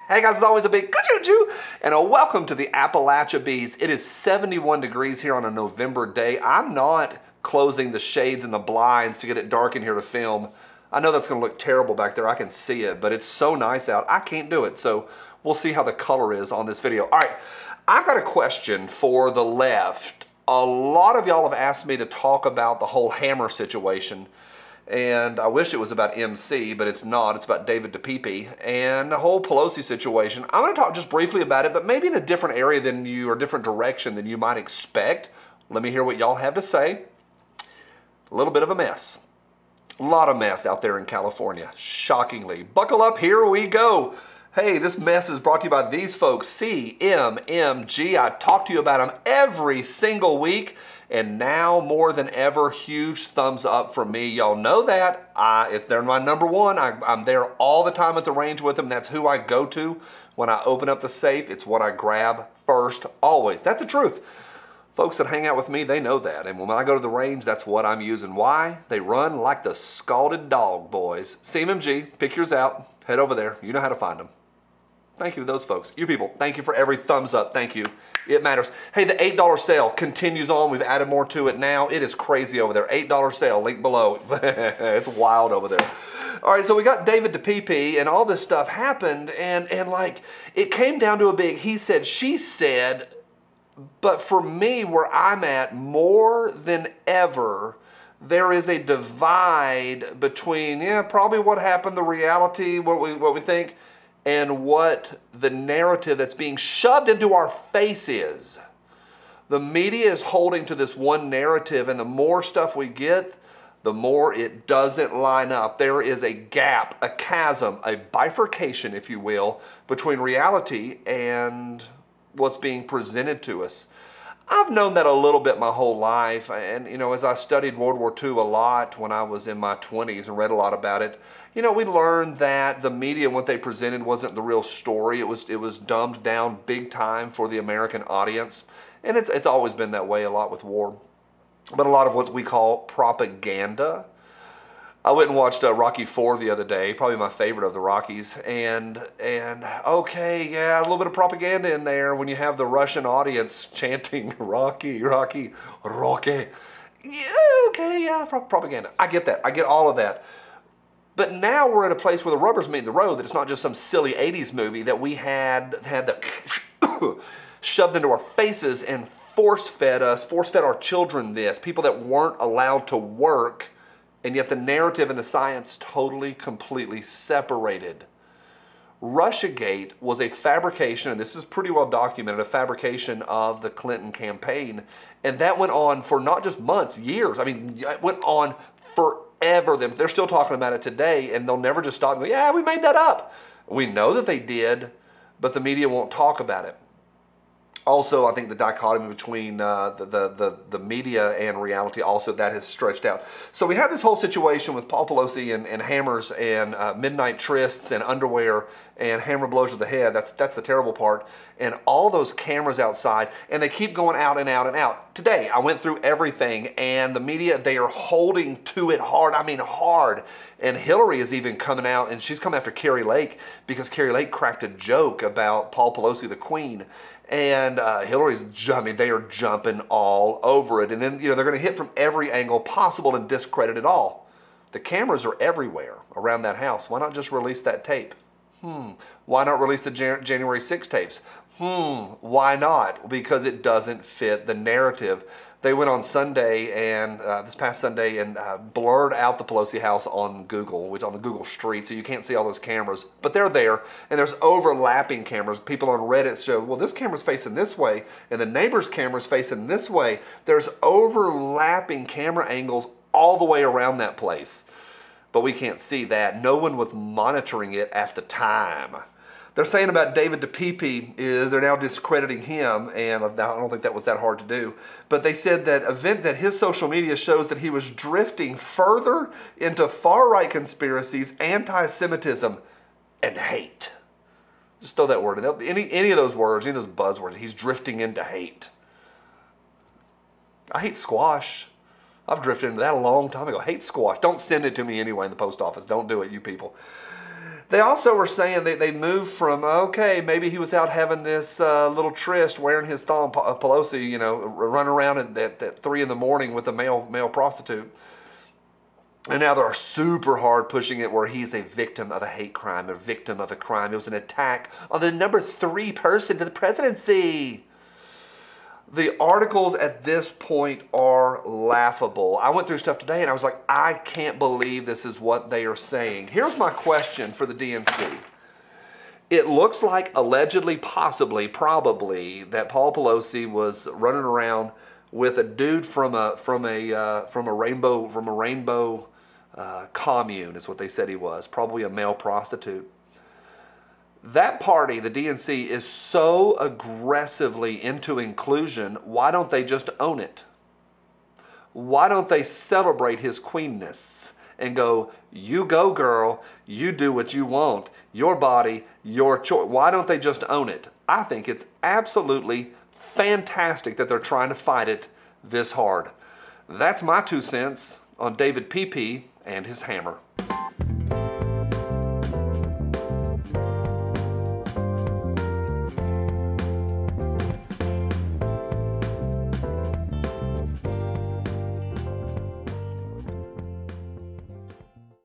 Hey guys, as always, a big good and a welcome to the Appalachia Bees. It is 71 degrees here on a November day. I'm not closing the shades and the blinds to get it dark in here to film. I know that's going to look terrible back there. I can see it, but it's so nice out. I can't do it, so we'll see how the color is on this video. All right, I've got a question for the left. A lot of y'all have asked me to talk about the whole Hammer situation. And I wish it was about MC, but it's not. It's about David DePepe and the whole Pelosi situation. I'm going to talk just briefly about it, but maybe in a different area than you, or different direction than you might expect. Let me hear what y'all have to say. A little bit of a mess. A lot of mess out there in California, shockingly. Buckle up, here we go. Hey, this mess is brought to you by these folks, CMMG. I talk to you about them every single week. And now, more than ever, huge thumbs up from me. Y'all know that. If they're my number one, I'm there all the time at the range with them. That's who I go to when I open up the safe. It's what I grab first, always. That's the truth. Folks that hang out with me, they know that. And when I go to the range, that's what I'm using. Why? They run like the scalded dog, boys. CMMG, pick yours out. Head over there. You know how to find them. Thank you to those folks. You people, thank you for every thumbs up. Thank you. It matters. Hey, the $8 sale continues on. We've added more to it now. It is crazy over there. $8 sale, link below. It's wild over there. All right, so we got David DePepe, and all this stuff happened, and like, it came down to a big he said, she said, but for me, where I'm at, more than ever, there is a divide between, probably what happened, the reality, what we think, and what the narrative that's being shoved into our face is. The media is holding to this one narrative, and the more stuff we get, the more it doesn't line up. There is a gap, a chasm, a bifurcation, if you will, between reality and what's being presented to us. I've known that a little bit my whole life, and as I studied World War II a lot when I was in my 20s and read a lot about it, we learned that the media and what they presented wasn't the real story. It was dumbed down big time for the American audience, and it's always been that way a lot with war. But a lot of what we call propaganda. I went and watched Rocky IV the other day, probably my favorite of the Rockies, and okay, yeah, a little bit of propaganda in there when you have the Russian audience chanting Rocky, Rocky, Rocky. Yeah, okay, yeah, propaganda. I get that. I get all of that. But now we're at a place where the rubber's meeting the road, that it's not just some silly 80s movie that we had the shoved into our faces and force-fed our children this, people that weren't allowed to work, and yet the narrative and the science totally, completely separated. Russiagate was a fabrication, and this is pretty well documented, a fabrication of the Clinton campaign. And that went on for not just months, years. I mean, it went on forever. They're still talking about it today, and they'll never just stop and go, yeah, we made that up. We know that they did, but the media won't talk about it. Also, I think the dichotomy between the media and reality, also that has stretched out. So we have this whole situation with Paul Pelosi and hammers and midnight trysts and underwear and hammer blows to the head. That's the terrible part. And all those cameras outside, and they keep going out and out and out. Today, I went through everything, and the media, they are holding to it hard. I mean, hard. And Hillary is even coming out, and she's coming after Carrie Lake because Carrie Lake cracked a joke about Paul Pelosi, the Queen. And Hillary's, they are jumping all over it. And then, they're going to hit from every angle possible and discredit it all. The cameras are everywhere around that house. Why not just release that tape? Why not release the January 6 tapes? Why not? Because it doesn't fit the narrative. They went on Sunday, and this past Sunday, and blurred out the Pelosi house on Google, which on the Google street, so you can't see all those cameras. But they're there, and there's overlapping cameras. People on Reddit show, well, this camera's facing this way, and the neighbor's camera's facing this way. There's overlapping camera angles all the way around that place. But we can't see that. No one was monitoring it at the time. They're saying about David DePepe is they're now discrediting him, and I don't think that was that hard to do. But they said that his social media shows that he was drifting further into far-right conspiracies, anti-Semitism, and hate. Just throw that word in. Any of those words, any of those buzzwords, he's drifting into hate. I hate squash. I've drifted into that a long time ago. Hate squash. Don't send it to me anyway in the post office. Don't do it, you people. They also were saying they moved from, okay, maybe he was out having this little tryst wearing his thong, Pelosi, you know, running around at 3 in the morning with a male prostitute. And now they're super hard pushing it where he's a victim of a hate crime, a victim of a crime. It was an attack on the number 3 person to the presidency. The articles at this point are laughable. I went through stuff today and I was like, I can't believe this is what they are saying. Here's my question for the DNC. It looks like allegedly, possibly, probably that Paul Pelosi was running around with a dude from a rainbow commune, is what they said he was, probably a male prostitute. That party, the DNC, is so aggressively into inclusion. Why don't they just own it? Why don't they celebrate his queenness and go, you go girl, you do what you want, your body, your choice. Why don't they just own it? I think it's absolutely fantastic that they're trying to fight it this hard. That's my 2 cents on David PP and his hammer.